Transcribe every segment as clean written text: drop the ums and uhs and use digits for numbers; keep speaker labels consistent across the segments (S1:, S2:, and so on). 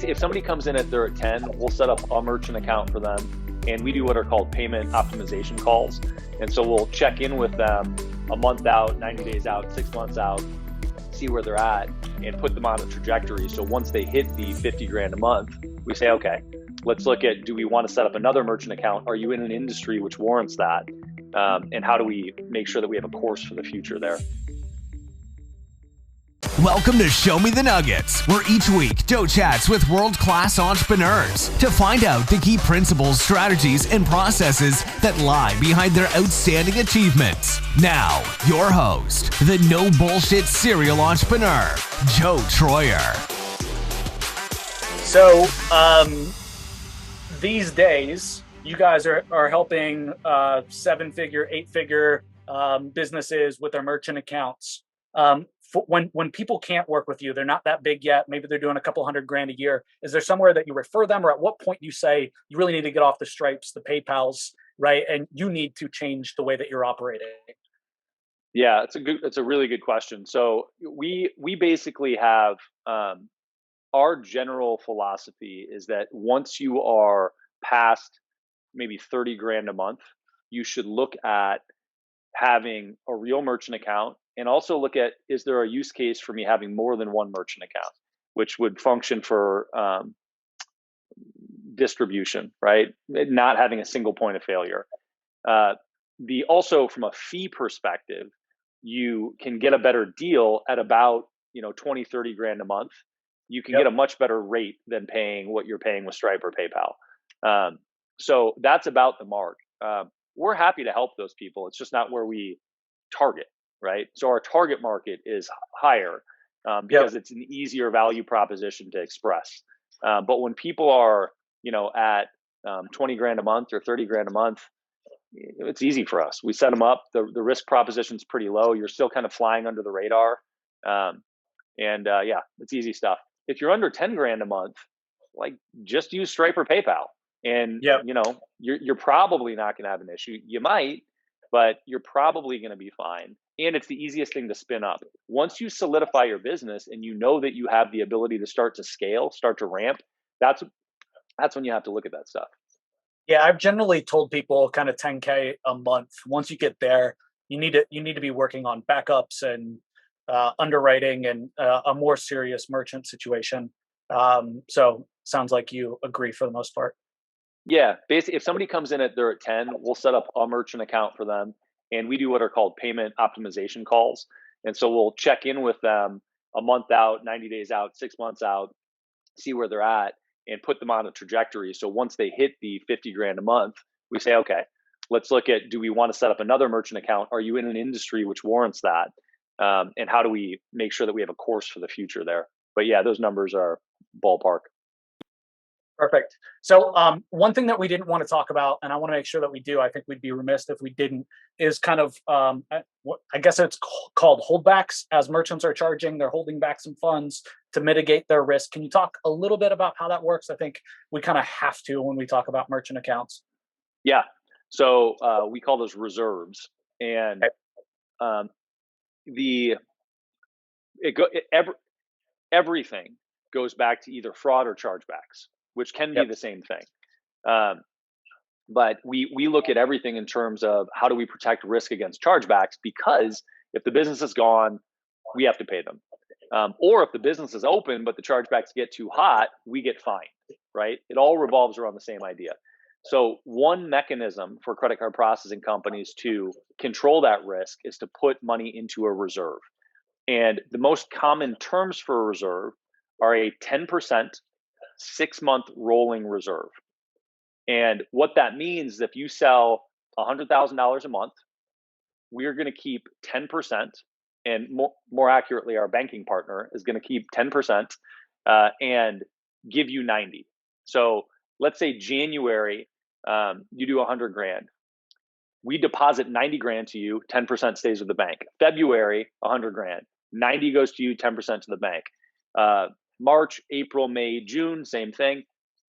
S1: basically, if somebody comes in they're at 10, we'll set up a merchant account for them, and we do what are called payment optimization calls. And so we'll check in with them a month out, 90 days out, 6 months out, see where they're at, and put them on a trajectory. So once they hit the 50 grand a month, we say, okay, let's look at, do we want to set up another merchant account? Are you in an industry which warrants that? And how do we make sure that we have a course for the future there?
S2: Welcome to Show Me the Nuggets, where each week Joe chats with world-class entrepreneurs to find out the key principles, strategies, and processes that lie behind their outstanding achievements. Now, your host, the no bullshit serial entrepreneur, Joe Troyer.
S3: So, these days, you guys are helping 7-figure, 8-figure businesses with their merchant accounts. When people can't work with you, they're not that big yet, maybe they're doing a couple $100,000 a year, is there somewhere that you refer them, or at what point you say you really need to get off the Stripes, the PayPals, right, and you need to change the way that you're operating?
S1: Yeah, it's a really good question. So we basically have our general philosophy is that once you are past maybe 30 grand a month, you should look at having a real merchant account, and also look at, is there a use case for me having more than one merchant account, which would function for distribution, right? Not having a single point of failure. Also from a fee perspective, you can get a better deal at about 20, 30 grand a month. You can get a much better rate than paying what you're paying with Stripe or PayPal. So that's about the mark. We're happy to help those people. It's just not where we target, right? So our target market is higher because it's an easier value proposition to express. But when people are, at 20 grand a month or 30 grand a month, it's easy for us. We set them up. The risk proposition is pretty low. You're still kind of flying under the radar. It's easy stuff. If you're under 10 grand a month, just use Stripe or PayPal. And, you're probably not going to have an issue. You might, but you're probably going to be fine. And it's the easiest thing to spin up. Once you solidify your business and you know that you have the ability to start to scale, start to ramp, that's when you have to look at that stuff.
S3: Yeah, I've generally told people kind of 10K a month. Once you get there, you need to be working on backups and underwriting and a more serious merchant situation. So sounds like you agree for the most part.
S1: Yeah, basically, if somebody comes in they're at 10, we'll set up a merchant account for them, and we do what are called payment optimization calls. And so we'll check in with them a month out, 90 days out, 6 months out, see where they're at, and put them on a trajectory. So once they hit the 50 grand a month, we say, okay, let's look at, do we want to set up another merchant account? Are you in an industry which warrants that? And how do we make sure that we have a course for the future there? But yeah, those numbers are ballpark.
S3: Perfect. So one thing that we didn't want to talk about, and I want to make sure that we do, I think we'd be remiss if we didn't, is kind of, I guess it's called holdbacks. As merchants are charging, they're holding back some funds to mitigate their risk. Can you talk a little bit about how that works? I think we kind of have to when we talk about merchant accounts.
S1: Yeah. So we call those reserves. And everything goes back to either fraud or chargebacks, which can be the same thing. But we look at everything in terms of how do we protect risk against chargebacks, because if the business is gone, we have to pay them. Or if the business is open, but the chargebacks get too hot, we get fined, right? It all revolves around the same idea. So one mechanism for credit card processing companies to control that risk is to put money into a reserve. And the most common terms for a reserve are a 10% 6-month rolling reserve. And what that means is if you sell $100,000 a month, we're going to keep 10%, and more accurately, our banking partner is going to keep 10% and give you 90. So let's say January, you do 100 grand. We deposit 90 grand to you, 10% stays with the bank. February, 100 grand, 90 goes to you, 10% to the bank. March, April, May, June, same thing.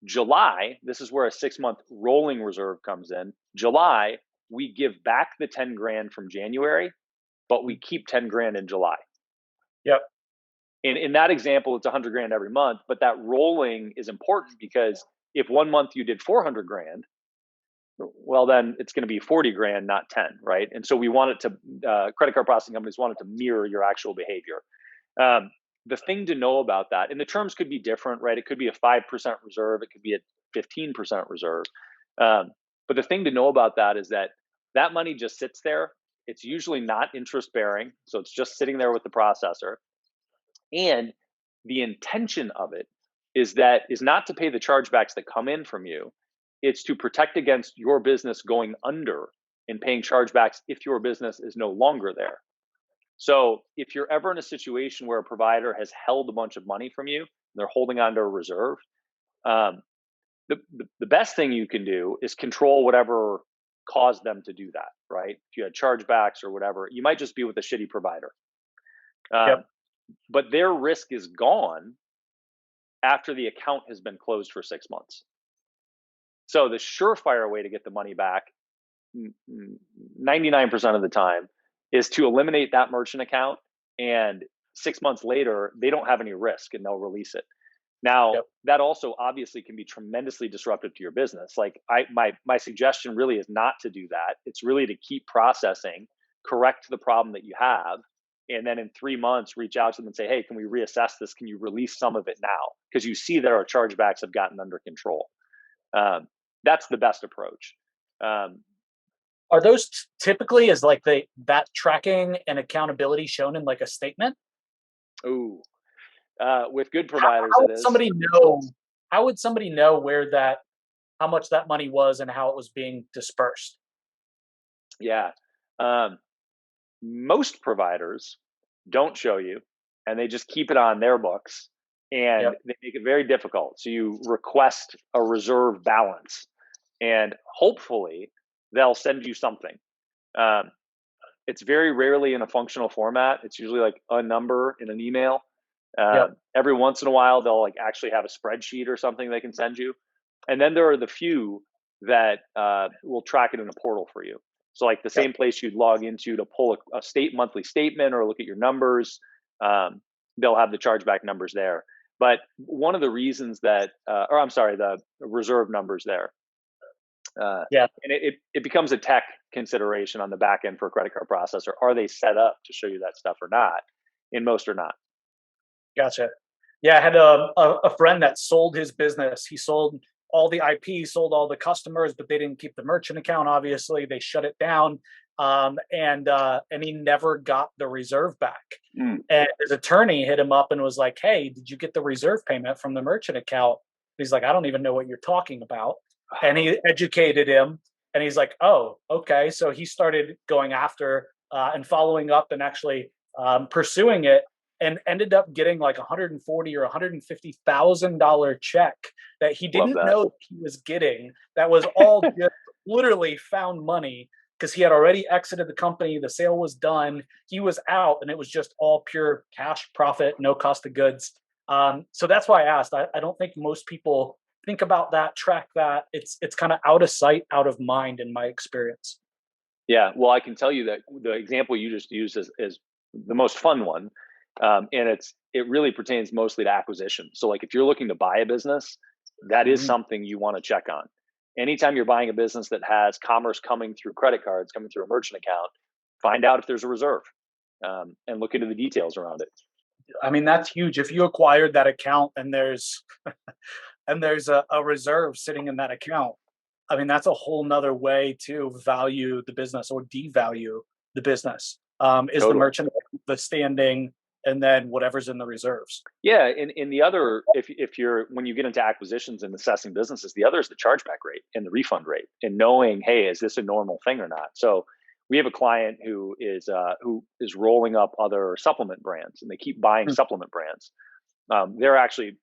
S1: July, this is where a 6-month rolling reserve comes in. July, we give back the 10 grand from January, but we keep 10 grand in July.
S3: Yep.
S1: In that example, it's 100 grand every month, but that rolling is important because if 1 month you did 400 grand, well, then it's going to be 40 grand, not 10, right? And so we want it to, credit card processing companies want it to mirror your actual behavior. The thing to know about that, and the terms could be different, right? It could be a 5% reserve, it could be a 15% reserve. But the thing to know about that is that that money just sits there. It's usually not interest bearing. So it's just sitting there with the processor. And the intention of it is not to pay the chargebacks that come in from you. It's to protect against your business going under and paying chargebacks if your business is no longer there. So if you're ever in a situation where a provider has held a bunch of money from you, and they're holding on to a reserve, the best thing you can do is control whatever caused them to do that, right? If you had chargebacks or whatever, you might just be with a shitty provider.
S3: Yep.
S1: But their risk is gone after the account has been closed for 6 months. So the surefire way to get the money back, 99% of the time, is to eliminate that merchant account, and 6 months later, they don't have any risk and they'll release it. Now, that also obviously can be tremendously disruptive to your business. Like my suggestion really is not to do that. It's really to keep processing, correct the problem that you have, and then in 3 months, reach out to them and say, hey, can we reassess this? Can you release some of it now? Because you see that our chargebacks have gotten under control. That's the best approach.
S3: Are those typically is like that tracking and accountability shown in like a statement?
S1: Ooh, with good providers,
S3: how
S1: it
S3: would
S1: is.
S3: somebody know? How would somebody know how much that money was and how it was being dispersed?
S1: Yeah. Most providers don't show you, and they just keep it on their books, and they make it very difficult. So you request a reserve balance, and hopefully they'll send you something. It's very rarely in a functional format. It's usually like a number in an email. Every once in a while, they'll like actually have a spreadsheet or something they can send you. And then there are the few that will track it in a portal for you. So like the same place you'd log into to pull a monthly statement or look at your numbers, they'll have the chargeback numbers there. But one of the reasons that, the reserve numbers there. And it becomes a tech consideration on the back end for a credit card processor. Are they set up to show you that stuff or not? And most are not.
S3: Gotcha. Yeah, I had a friend that sold his business. He sold all the IP, sold all the customers, but they didn't keep the merchant account. Obviously, they shut it down, and he never got the reserve back. And his attorney hit him up and was like, "Hey, did you get the reserve payment from the merchant account?" He's like, "I don't even know what you're talking about." And he educated him, and he's like, "Oh, okay." So he started going after and following up and actually pursuing it, and ended up getting like $140,000 or $150,000 check that he didn't know he was getting. That was all just literally found money because he had already exited the company. The sale was done. He was out, and it was just all pure cash profit, no cost of goods. So that's why I asked. I don't think most people think about that, track that. It's kind of out of sight, out of mind in my experience.
S1: Yeah, well, I can tell you that the example you just used is the most fun one. And it really pertains mostly to acquisition. So like if you're looking to buy a business, that is something you want to check on. Anytime you're buying a business that has commerce coming through credit cards, coming through a merchant account, find out if there's a reserve, and look into the details around it.
S3: I mean, that's huge. If you acquired that account and there's a reserve sitting in that account, I mean, that's a whole nother way to value the business or devalue the business. Is the merchant the standing, and then whatever's in the reserves.
S1: Yeah, and the other, if you're when you get into acquisitions and assessing businesses, the other is the chargeback rate and the refund rate, and knowing, hey, is this a normal thing or not? So we have a client who is rolling up other supplement brands, and they keep buying supplement brands. They're actually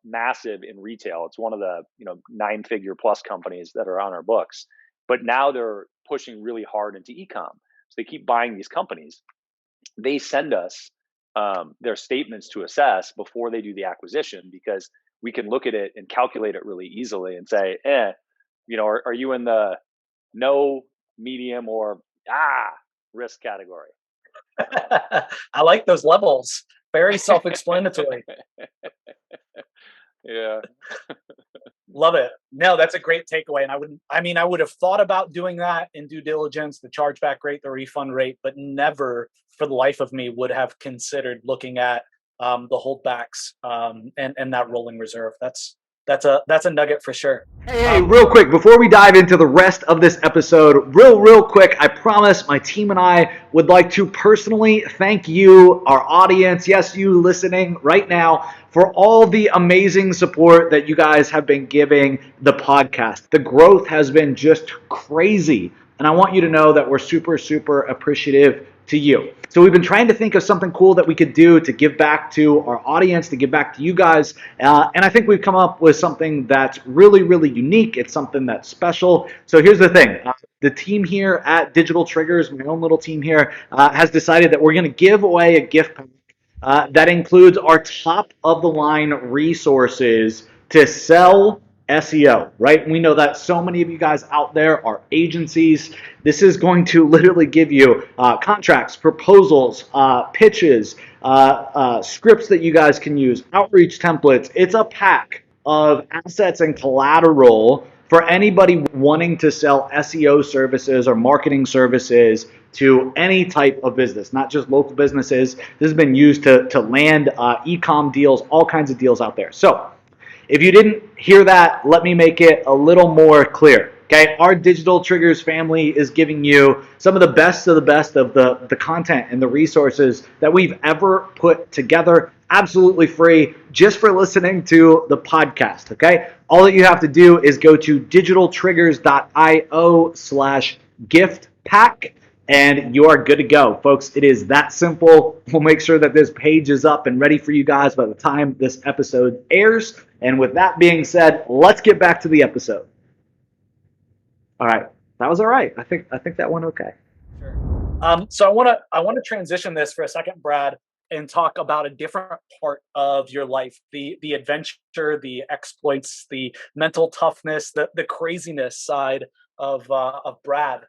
S1: massive in retail. It's one of the 9-figure plus companies that are on our books, but now they're pushing really hard into e-com. So they keep buying these companies. They send us their statements to assess before they do the acquisition, because we can look at it and calculate it really easily and say, are you in the no, medium, or risk category?
S3: I like those levels. Very self-explanatory.
S1: Yeah.
S3: Love it. No, that's a great takeaway. And I would have thought about doing that in due diligence, the chargeback rate, the refund rate, but never for the life of me would have considered looking at the holdbacks and that rolling reserve. That's a nugget for sure.
S4: Hey, real quick, before we dive into the rest of this episode, real quick, I promise my team and I would like to personally thank you, our audience, yes, you listening right now, for all the amazing support that you guys have been giving the podcast. The growth has been just crazy, and I want you to know that we're super, super appreciative to you. So we've been trying to think of something cool that we could do to give back to our audience, to give back to you guys. And I think we've come up with something that's really, really unique. It's something that's special. So here's the thing. The team here at Digital Triggers, my own little team here, has decided that we're going to give away a gift pack that includes our top of the line resources to sell SEO, right? We know that so many of you guys out there are agencies. This is going to literally give you contracts, proposals, pitches, scripts that you guys can use, outreach templates. It's a pack of assets and collateral for anybody wanting to sell SEO services or marketing services to any type of business, not just local businesses. This has been used to land e-com deals, all kinds of deals out there. So if you didn't hear that, let me make it a little more clear. Okay, our Digital Triggers family is giving you some of the best of the content and the resources that we've ever put together, absolutely free, just for listening to the podcast. Okay, all that you have to do is go to digitaltriggers.io/gift pack. And you are good to go, folks. It is that simple. We'll make sure that this page is up and ready for you guys by the time this episode airs. And with that being said, let's get back to the episode. All right, that was all right. I think that went okay.
S3: Sure. So I want to transition this for a second, Brad, and talk about a different part of your life: the adventure, the exploits, the mental toughness, the craziness side of Brad.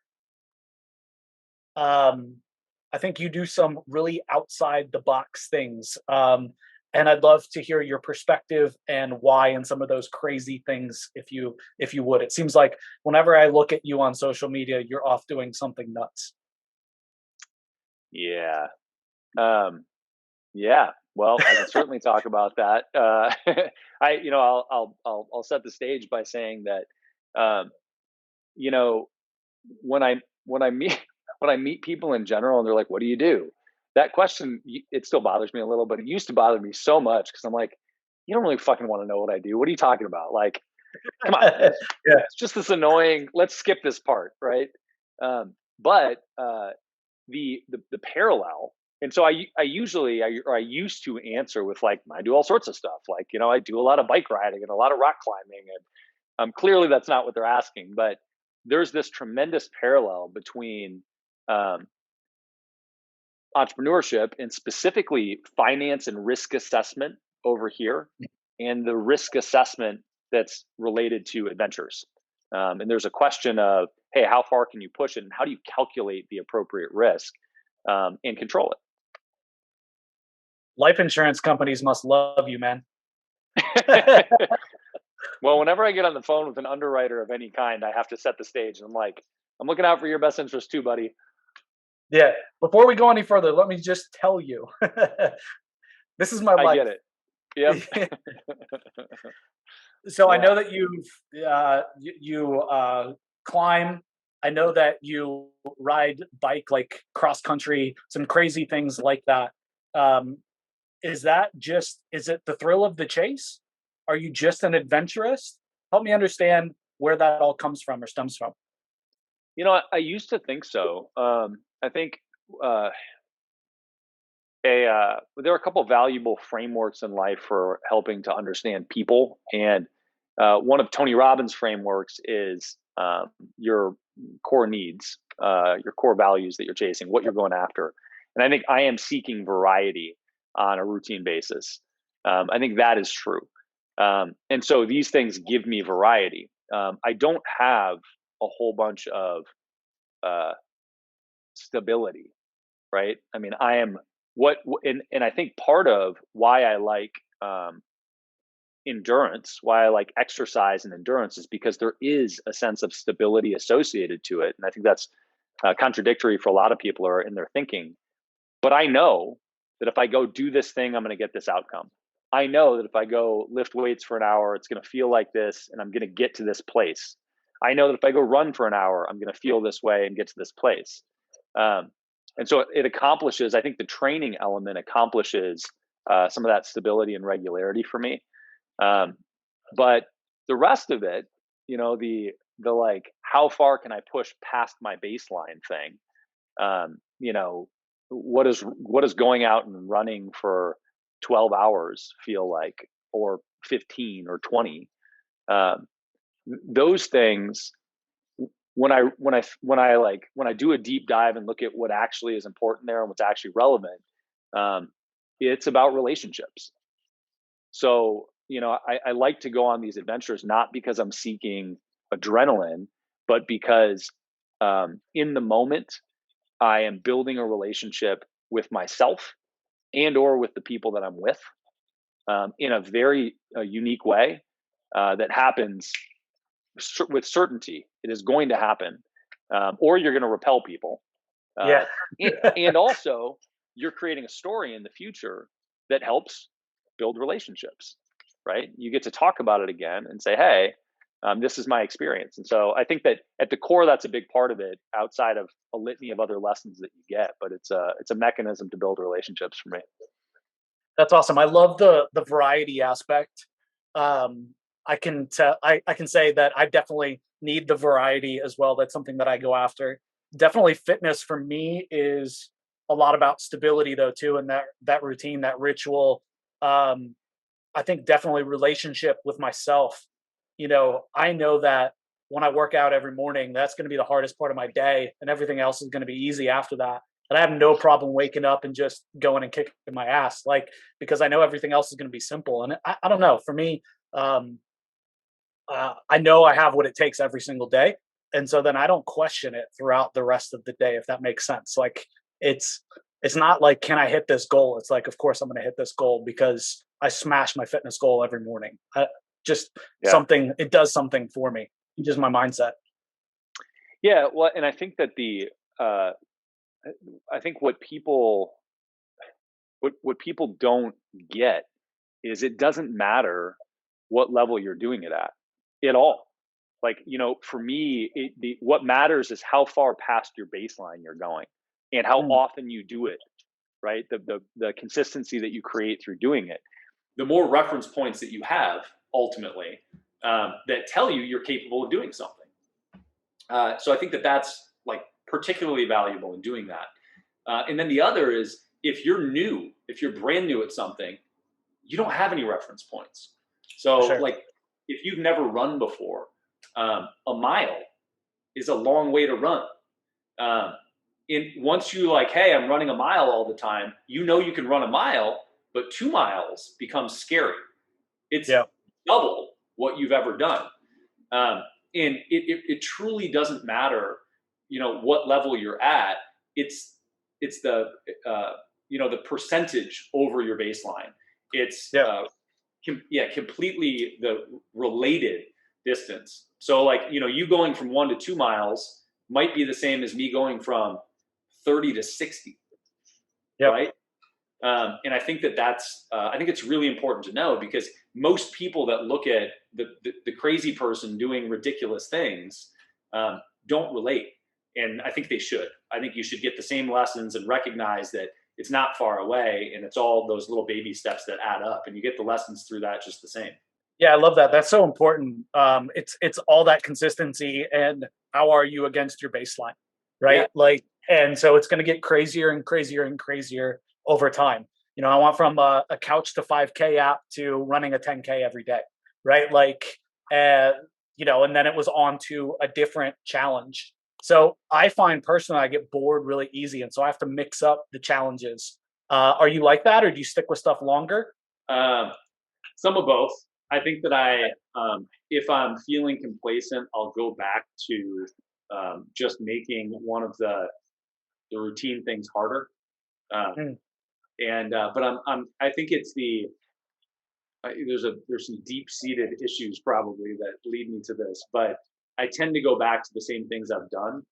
S3: I think you do some really outside the box things. And I'd love to hear your perspective and why and some of those crazy things, if you would. It seems like whenever I look at you on social media, you're off doing something nuts.
S1: Yeah. Yeah. Well, I can certainly talk about that. I'll set the stage by saying that, when I meet people in general and they're like, "What do you do?" That question, it still bothers me a little, but it used to bother me so much because I'm like, "You don't really fucking want to know what I do. What are you talking about? Like, come on,
S3: Yeah.
S1: it's just this annoying. Let's skip this part, right?" But the parallel, and so I used to answer with like, I do all sorts of stuff. Like, I do a lot of bike riding and a lot of rock climbing, and clearly that's not what they're asking, but there's this tremendous parallel between entrepreneurship and specifically finance and risk assessment over here, and the risk assessment that's related to adventures. And there's a question of, hey, how far can you push it, and how do you calculate the appropriate risk and control
S3: Life insurance companies must love you, man.
S1: it? Well, whenever I get on the phone with an underwriter of any kind, I have to set the stage, and I'm like, I'm looking out for your best interest too, buddy.
S3: Yeah. Before we go any further, let me just tell you, this is my life.
S1: I get it. Yep.
S3: So
S1: Yeah.
S3: I know that you climb. I know that you ride bike, like cross country, some crazy things like that. Is it the thrill of the chase? Are you just an adventurist? Help me understand where that all comes from or stems from.
S1: I used to think so. I think there are a couple of valuable frameworks in life for helping to understand people, and one of Tony Robbins' frameworks is your core needs, your core values that you're chasing, what you're going after. And I think I am seeking variety on a routine basis. I think that is true. And so these things give me variety. I don't have a whole bunch of stability, right? I mean, I am and I think part of why I like endurance, why I like exercise and endurance, is because there is a sense of stability associated to it. And I think that's contradictory for a lot of people are in their thinking. But I know that if I go do this thing, I'm going to get this outcome. I know that if I go lift weights for an hour, it's going to feel like this and I'm going to get to this place. I know that if I go run for an hour, I'm going to feel this way and get to this place. And so it accomplishes, I think the training element accomplishes some of that stability and regularity for me. But the rest of it, the like, how far can I push past my baseline thing? What is going out and running for 12 hours feel like, or 15 or 20? Those things, when I do a deep dive and look at what actually is important there and what's actually relevant, it's about relationships. So, I like to go on these adventures, not because I'm seeking adrenaline, but because in the moment, I am building a relationship with myself and or with the people that I'm with in a very unique way that happens with certainty. It is going to happen, or you're going to repel people.
S3: Yeah.
S1: And also, you're creating a story in the future that helps build relationships, right? You get to talk about it again and say, hey, this is my experience. And so I think that at the core, that's a big part of it, outside of a litany of other lessons that you get. But it's a mechanism to build relationships for me.
S3: That's awesome. I love the variety aspect. I can say that I definitely need the variety as well. That's something that I go after. Definitely fitness for me is a lot about stability though too, and that routine, that ritual. I think definitely relationship with myself. I know that when I work out every morning, that's going to be the hardest part of my day, and everything else is going to be easy after that. And I have no problem waking up and just going and kicking my ass, because I know everything else is going to be simple. And I don't know, for me, I know I have what it takes every single day. And so then I don't question it throughout the rest of the day, if that makes sense. It's not like, can I hit this goal? It's like, of course I'm going to hit this goal because I smash my fitness goal every morning. Something, it does something for me. It's just my mindset.
S1: Yeah. Well, and I think that I think what people don't get is it doesn't matter what level you're doing it at all. For me, what matters is how far past your baseline you're going and how often you do it, right? The consistency that you create through doing it. The more reference points that you have ultimately that tell you you're capable of doing something. So I think that that's particularly valuable in doing that. And then the other is, if you're brand new at something, you don't have any reference points. So
S3: sure.
S1: If you've never run before, a mile is a long way to run. Once you hey, I'm running a mile all the time, you can run a mile, but 2 miles becomes scary. It's double what you've ever done. And it truly doesn't matter, what level you're at. It's the the percentage over your baseline. It's completely the related distance. So you going from 1 to 2 miles might be the same as me going from 30 to 60. Right. And I think that's I think it's really important to know, because most people that look at the crazy person doing ridiculous things don't relate. And I think they should. I think you should get the same lessons and recognize that it's not far away, and it's all those little baby steps that add up, and you get the lessons through that just the same.
S3: Yeah, I love that. That's so important. It's all that consistency, and how are you against your baseline, right?
S1: Yeah.
S3: And so it's going to get crazier and crazier and crazier over time. I went from a couch to 5K app to running a 10K every day, right? And then it was on to a different challenge. So I find personally, I get bored really easy. And so I have to mix up the challenges. Are you like that, or do you stick with stuff longer?
S1: Some of both. I think that if I'm feeling complacent, I'll go back to just making one of the routine things harder.
S5: And but I think it's there's some deep-seated issues probably that lead me to this, but I tend to go back to the same things I've done.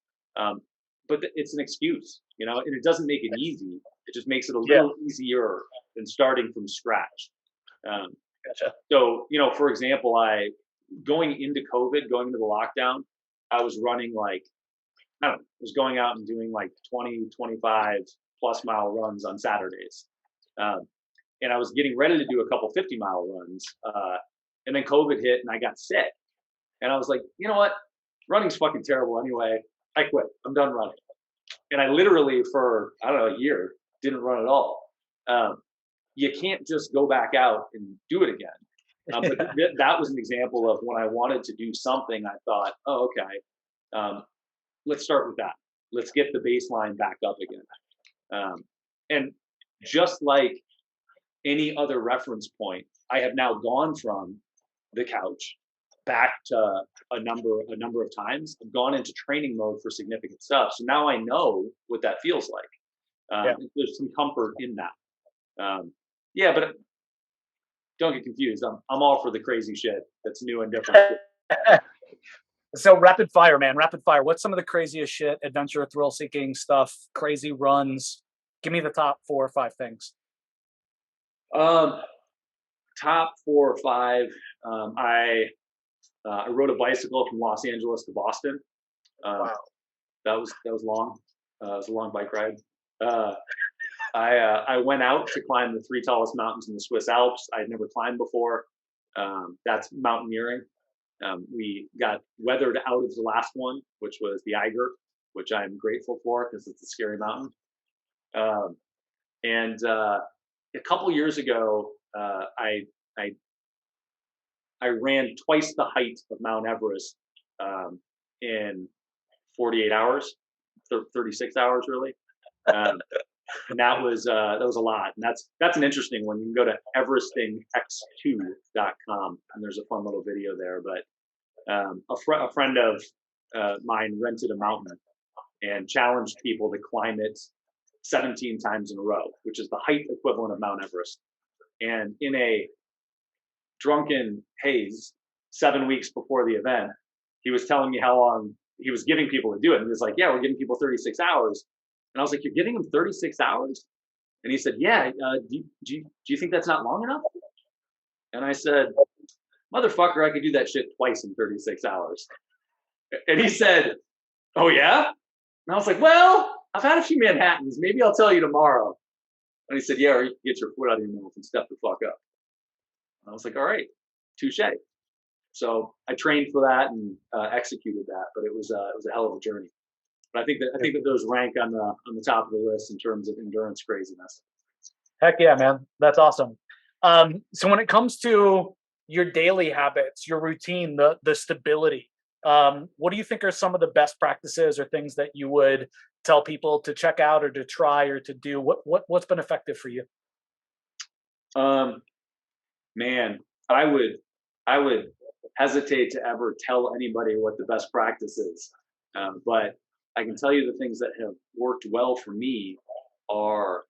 S5: But it's an excuse, and it doesn't make it easy. It just makes it a little easier than starting from scratch.
S3: Gotcha.
S5: So, for example, going into COVID, going into the lockdown, I was running I was going out and doing 20, 25 plus mile runs on Saturdays. And I was getting ready to do a couple 50-mile runs. And then COVID hit and I got sick. And I was like, you know what? Running's fucking terrible anyway. I quit. I'm done running. And I literally for, a year, didn't run at all. You can't just go back out and do it again. But that was an example of when I wanted to do something, I thought, oh, okay, let's start with that. Let's get the baseline back up again. And just like any other reference point, I have now gone from the couch back to a number of times. I've gone into training mode for significant stuff. So now I know what that feels like. There's some comfort in that. But don't get confused. I'm all for the crazy shit that's new and different.
S3: So rapid fire, man. Rapid fire. What's some of the craziest shit, adventure, thrill-seeking stuff, crazy runs? Give me the top 4 or 5 things.
S5: Top 4 or 5. I rode a bicycle from Los Angeles to Boston.
S3: Wow.
S5: That was long. It was a long bike ride. I went out to climb the 3 tallest mountains in the Swiss Alps. I'd never climbed before. That's mountaineering. We got weathered out of the last one, which was the Eiger, which I'm grateful for because it's a scary mountain. And a couple years ago, I ran twice the height of Mount Everest in 48 hours, 36 hours really. And that was a lot. And that's an interesting one. You can go to everestingx2.com and there's a fun little video there. But a friend of mine rented a mountain and challenged people to climb it 17 times in a row, which is the height equivalent of Mount Everest. And in a drunken haze, 7 weeks before the event, he was telling me how long he was giving people to do it. And he was like, yeah, we're giving people 36 hours. And I was like, you're giving them 36 hours? And he said, yeah, do you think that's not long enough? And I said, motherfucker, I could do that shit twice in 36 hours. And he said, oh yeah? And I was like, well, I've had a few Manhattans. Maybe I'll tell you tomorrow. And he said, yeah, or you can get your foot out of your mouth and step the fuck up. And I was like, all right, touche. So I trained for that and executed that, but it was a hell of a journey. But I think that those rank on the top of the list in terms of endurance craziness.
S3: Heck yeah, man. That's awesome. So when it comes to your daily habits, your routine, the stability, what do you think are some of the best practices or things that you would tell people to check out or to try or to do? What's been effective for you?
S5: Man, I would hesitate to ever tell anybody what the best practice is. But I can tell you the things that have worked well for me are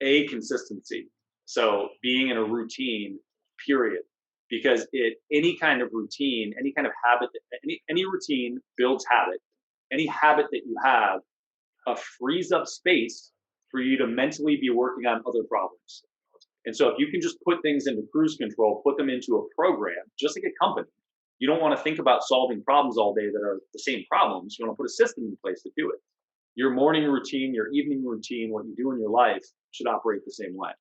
S5: consistency. So being in a routine, period. Because any kind of routine, any kind of habit, any routine builds habit. Any habit that you have frees up space for you to mentally be working on other problems. And so if you can just put things into cruise control, put them into a program, just like a company, you don't want to think about solving problems all day that are the same problems. You want to put a system in place to do it. Your morning routine, your evening routine, what you do in your life should operate the same way.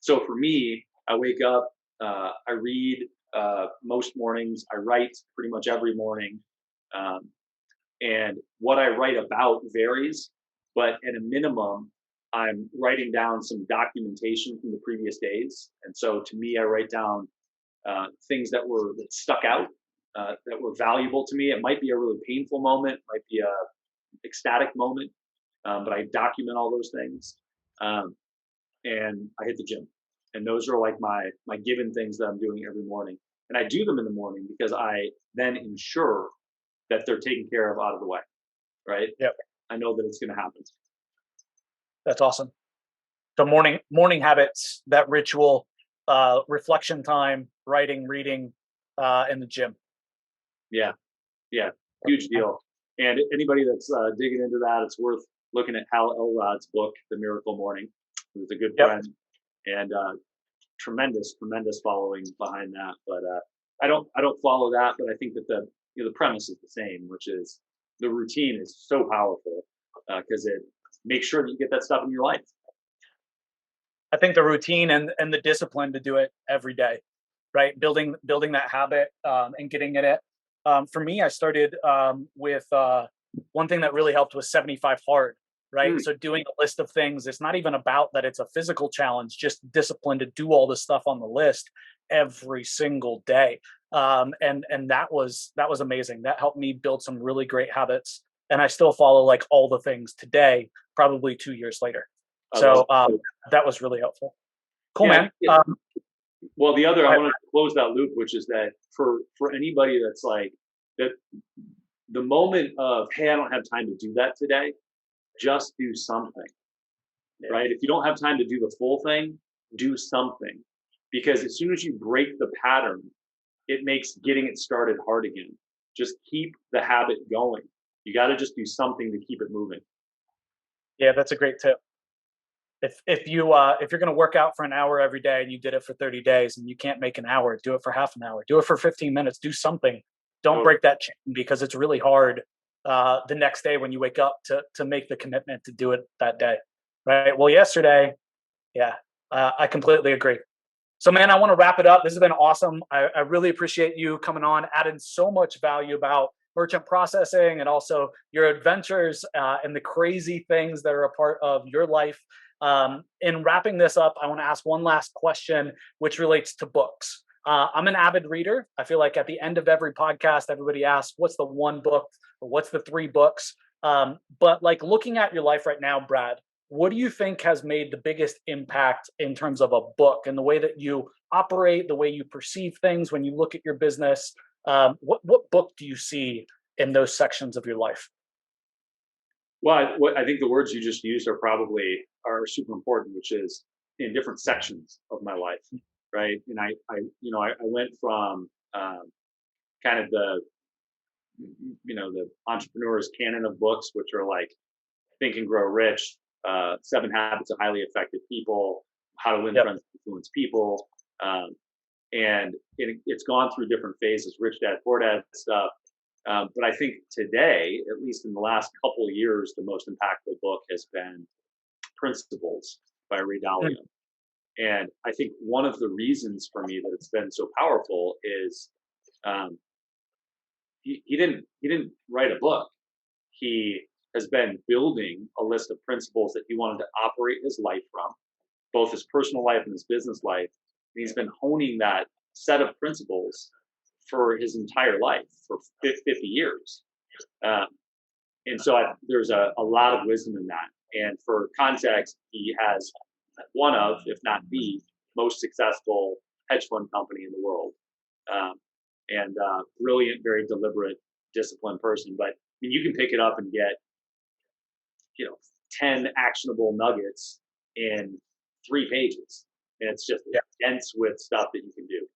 S5: So for me, I wake up, I read most mornings, I write pretty much every morning. And what I write about varies, but at a minimum, I'm writing down some documentation from the previous days. And so to me, I write down things that stuck out, that were valuable to me. It might be a really painful moment, might be a ecstatic moment, but I document all those things. And I hit the gym. And those are like my given things that I'm doing every morning. And I do them in the morning because I then ensure that they're taken care of out of the way, right?
S3: Yep.
S5: I know that it's going to happen.
S3: That's awesome. The morning habits, that ritual, reflection time, writing, reading, and the gym.
S5: Yeah, huge deal. And anybody that's digging into that, it's worth looking at Hal Elrod's book, The Miracle Morning. Who's a good friend, and tremendous following behind that. But I don't follow that, but I think that the premise is the same, which is the routine is so powerful because it makes sure that you get that stuff in your life.
S3: I think the routine and the discipline to do it every day, right? Building that habit and getting in it. For me, I started with one thing that really helped was 75 hard, right? So doing a list of things, it's not even about that it's a physical challenge, just discipline to do all the stuff on the list every single day. And that was amazing. That helped me build some really great habits. And I still follow like all the things today, probably 2 years later. So that was really helpful. Cool, man.
S5: Yeah. Well, I want to close that loop, which is that for anybody that's like that, the moment of, hey, I don't have time to do that today, just do something, right? If you don't have time to do the full thing, do something, because as soon as you break the pattern, it makes getting it started hard again. Just keep the habit going. You got to just do something to keep it moving.
S3: Yeah, that's a great tip. If you're going to work out for an hour every day and you did it for 30 days and you can't make an hour, do it for half an hour, do it for 15 minutes, do something. Don't break that chain, because it's really hard the next day when you wake up to make the commitment to do it that day. Right. Well, yesterday. Yeah, I completely agree. So, man, I want to wrap it up. This has been awesome. I really appreciate you coming on, adding so much value about merchant processing and also your adventures and the crazy things that are a part of your life. In wrapping this up, I want to ask one last question, which relates to books. I'm an avid reader. I feel like at the end of every podcast, everybody asks, what's the one book or what's the 3 books? But like looking at your life right now, Brad, what do you think has made the biggest impact in terms of a book and the way that you operate, the way you perceive things when you look at your business? What book do you see in those sections of your life?
S5: Well, I think the words you just used are super important, which is in different sections of my life, right? And I went from kind of the entrepreneur's canon of books, which are like Think and Grow Rich, 7 Habits of Highly Effective People, How to Win Friends and Influence People, and it's gone through different phases, Rich Dad, Poor Dad stuff. But I think today, at least in the last couple of years, the most impactful book has been Principles by Ray Dalio. And I think one of the reasons for me that it's been so powerful is he didn't write a book. He has been building a list of principles that he wanted to operate his life from, both his personal life and his business life. And he's been honing that set of principles for his entire life, for 50 years. And so there's a lot of wisdom in that. And for context, he has one of, if not the most successful hedge fund company in the world. And brilliant, very deliberate, disciplined person. But I mean, you can pick it up and get, 10 actionable nuggets in 3 pages. And it's just dense with stuff that you can do.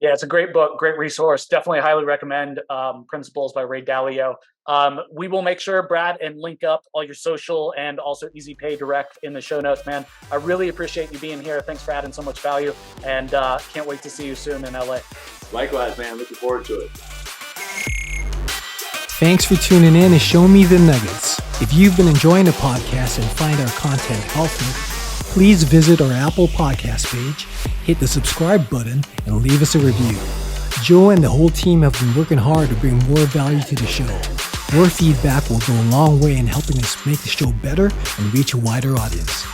S3: Yeah, it's a great book, great resource. Definitely highly recommend Principles by Ray Dalio. We will make sure, Brad, and link up all your social and also Easy Pay Direct in the show notes, man. I really appreciate you being here. Thanks for adding so much value, and can't wait to see you soon in LA.
S5: Likewise, man. Looking forward to it.
S6: Thanks for tuning in and Show Me the Nuggets. If you've been enjoying the podcast and find our content helpful, please visit our Apple Podcast page, hit the subscribe button, and leave us a review. Joe and the whole team have been working hard to bring more value to the show. Your feedback will go a long way in helping us make the show better and reach a wider audience.